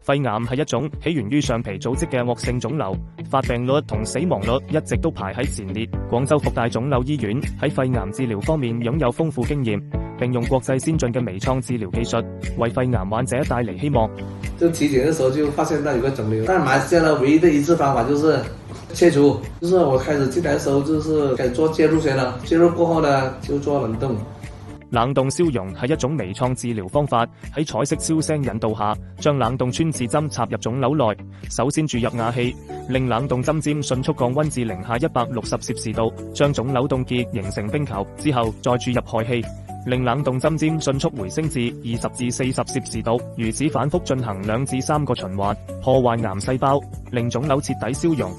肺癌係一種起源於上皮組織嘅惡性腫瘤，發病率同死亡率一直都排喺前列。廣州復大腫瘤醫院喺肺癌治療方面擁有豐富經驗，並用國際先進嘅微創治療技術為肺癌患者帶嚟希望。就體檢嘅時候就發現到有個腫瘤，但係馬來西亞呢唯一的醫治方法就是切除。就是我開始進來嘅時候就是開始做介入先啦，介入過後呢就做冷凍。冷凍消融係一種微創治療方法，喺彩色超聲引導下，將冷凍穿刺針插入腫瘤內，首先注入氬氣，令冷凍針尖迅速降溫至零下160攝氏度，將腫瘤凍結形成冰球，之後再注入氦氣，令冷凍針尖迅速回升至20至40攝氏度，如此反覆進行2至3個循環，破壞癌細胞，令腫瘤徹底消融。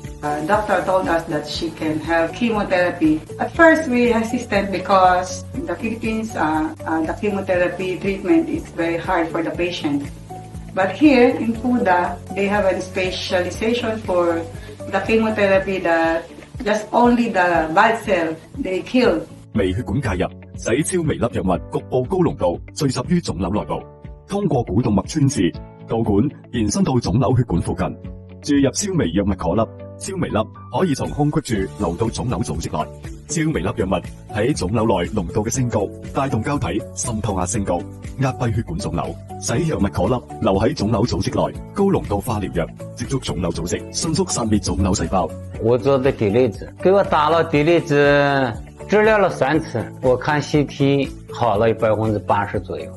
Doctor told us that she can have chemotherapy. At first, we hesitated because the Philippines, the chemotherapy treatment is very hard for the patient. But here in FUDA, they have a specialization for the chemotherapy that just only the bad cell they kill. 微血管介入，使超微粒藥物局部高濃度聚集於腫瘤內部，通過股動脈穿刺導管延伸到腫瘤血管附近，注入超微藥物顆粒。超微粒可以從空隙處流到腫瘤組織內，超微粒藥物喺腫瘤內濃度嘅升高，帶動膠體滲透壓升高，壓閉血管腫瘤，使藥物顆粒留喺腫瘤組織內。高濃度化療藥接觸腫瘤組織，迅速殺滅腫瘤細胞。我做的底粒子，給我打了底粒子，治療了3次，我看 CT 好了80%左右。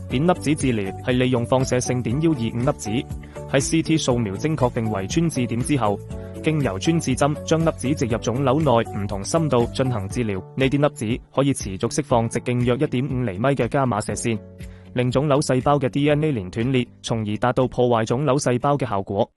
碘粒子治療係利用放射性碘125粒子喺 CT 掃描精確定為穿刺點之後，經由穿刺針將粒子植入腫瘤內唔同深度進行治療。呢啲粒子可以持續釋放直徑約1.5厘米嘅伽馬射線，令腫瘤細胞嘅 DNA 鏈斷裂，從而達到破壞腫瘤細胞嘅效果。